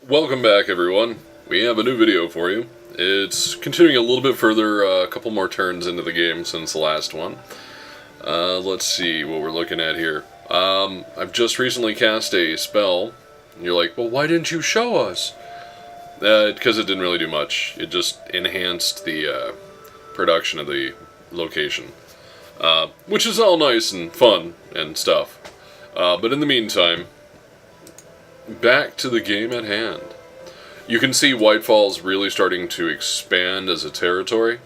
Welcome back, everyone. We have a new video for you. It's continuing a little bit further, a couple more turns into the game since the last one. Let's see what we're looking at here. I've just recently cast a spell. And you're like, well, why didn't you show us? Because it didn't really do much. It just enhanced the production of the location. Which is all nice and fun and stuff. But in the meantime, back to the game at hand. You can see Whitefall's really starting to expand as a territory.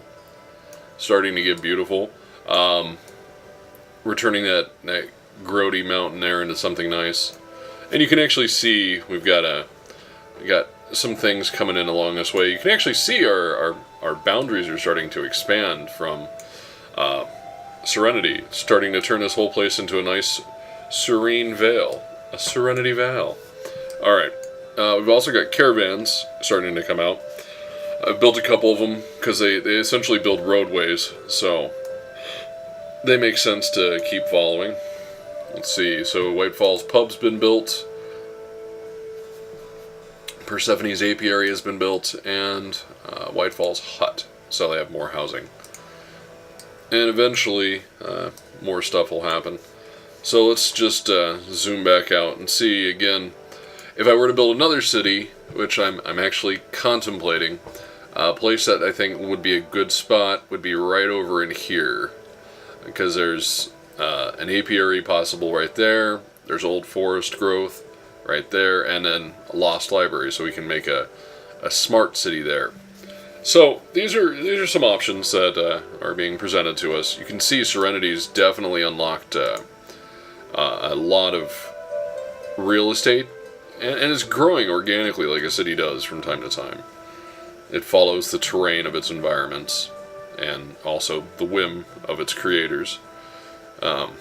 Starting to get beautiful. Returning that grody mountain there into something nice. And you can actually see we got some things coming in along this way. You can actually see our boundaries are starting to expand from Serenity. Starting to turn this whole place into a nice serene vale. A Serenity Vale. Alright, we've also got caravans starting to come out. I've built a couple of them because they essentially build roadways, so they make sense to keep following. Let's see, so Whitefall's pub's been built, Persephone's apiary has been built, and Whitefall's hut, so they have more housing. And eventually, more stuff will happen. So let's just zoom back out and see again. If I were to build another city, which I'm actually contemplating, a place that I think would be a good spot would be right over in here. Because there's an apiary possible right there, there's old forest growth right there, and then a lost library, so we can make a smart city there. So these are some options that are being presented to us. You can see Serenity's definitely unlocked a lot of real estate. And it's growing organically like a city does from time to time. It follows the terrain of its environments and also the whim of its creators. Yeah.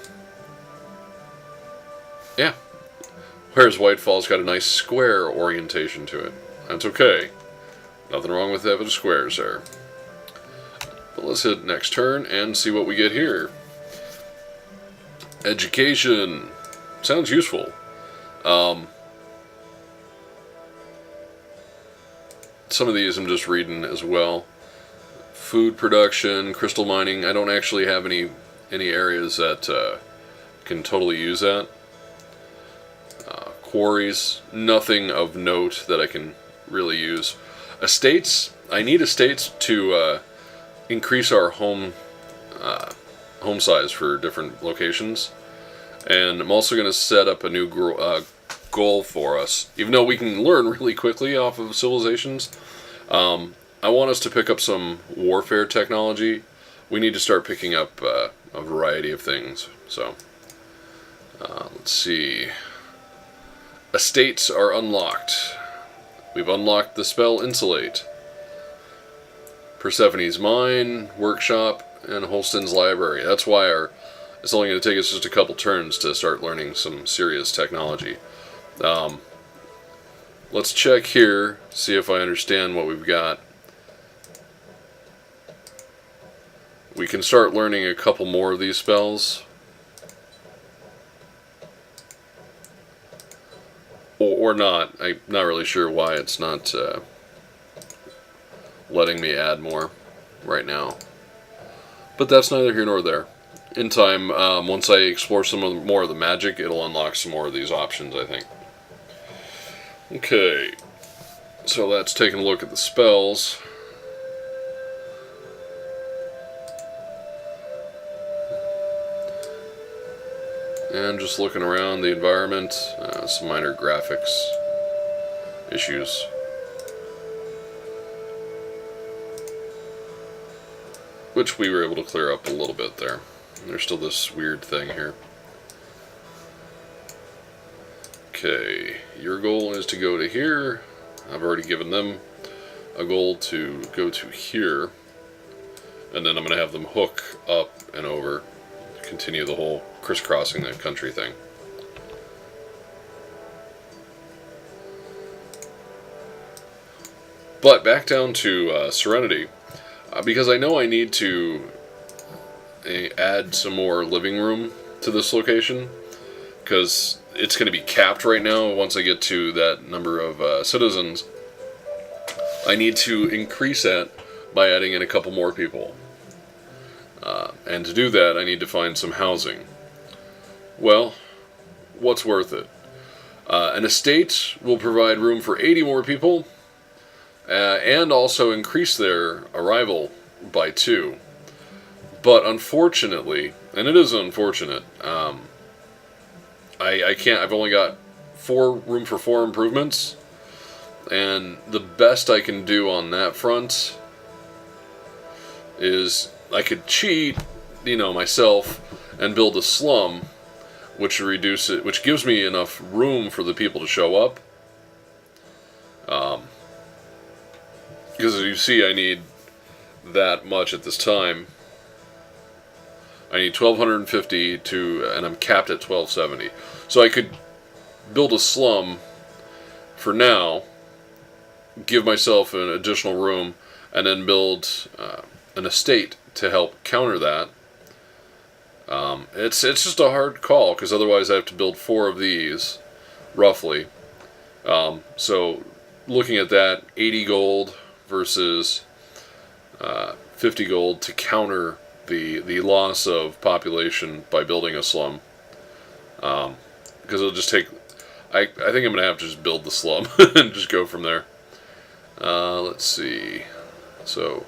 Whereas Whitefall's got a nice square orientation to it. That's okay. Nothing wrong with having squares there. But let's hit next turn and see what we get here. Education. Sounds useful. Some of these I'm just reading as well. Food production, crystal mining. I don't actually have any areas that can totally use that. Quarries, nothing of note that I can really use. Estates, I need estates to increase our home size for different locations. And I'm also going to set up a new goal for us. Even though we can learn really quickly off of civilizations, I want us to pick up some warfare technology. We need to start picking up a variety of things. So, let's see. Estates are unlocked. We've unlocked the spell Insulate, Persephone's Mine, Workshop, and Holston's Library. That's why it's only going to take us just a couple turns to start learning some serious technology. Let's check here, see if I understand what we've got. We can start learning a couple more of these spells. Or not. I'm not really sure why it's not letting me add more right now. But that's neither here nor there. In time, once I explore more of the magic, it'll unlock some more of these options, I think. Okay, so that's taking a look at the spells. And just looking around the environment, some minor graphics issues. Which we were able to clear up a little bit there. There's still this weird thing here. Okay, your goal is to go to here. I've already given them a goal to go to here. And then I'm going to have them hook up and over. Continue the whole crisscrossing the country thing. But back down to Serenity. Because I know I need to add some more living room to this location. Because it's going to be capped right now. Once I get to that number of citizens, I need to increase that by adding in a couple more people. And to do that, I need to find some housing. Well, what's worth it? An estate will provide room for 80 more people, and also increase their arrival by 2. But unfortunately, and it is unfortunate, I can't. I've only got room for 4 improvements, and the best I can do on that front is I could cheat, myself, and build a slum, which gives me enough room for the people to show up. Because as you see, I need that much at this time. I need 1,250 and I'm capped at 1,270. So I could build a slum for now, give myself an additional room, and then build an estate to help counter that. It's just a hard call, because otherwise I have to build 4 of these, roughly. So looking at that, 80 gold versus 50 gold to counter the loss of population by building a slum. Because it'll just take... I think I'm going to have to just build the slum and just go from there. Let's see. So,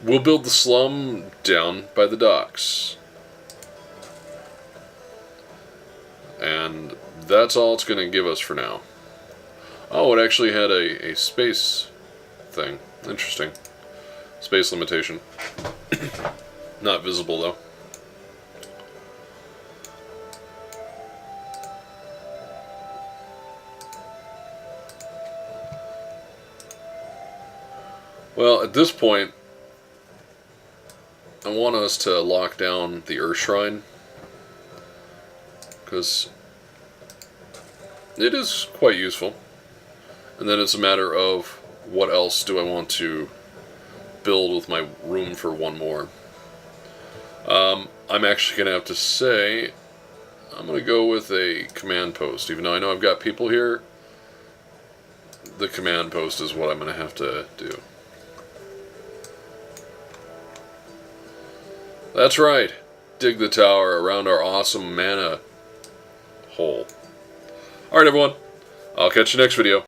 we'll build the slum down by the docks. And that's all it's going to give us for now. Oh, it actually had a space thing. Interesting. Space limitation. Not visible, though. Well, at this point, I want us to lock down the Earth Shrine, because it is quite useful. And then it's a matter of what else do I want to build with my room for 1 more. I'm actually going to have to say, I'm going to go with a command post. Even though I know I've got people here, the command post is what I'm going to have to do. That's right. Dig the tower around our awesome mana hole. Alright, everyone. I'll catch you next video.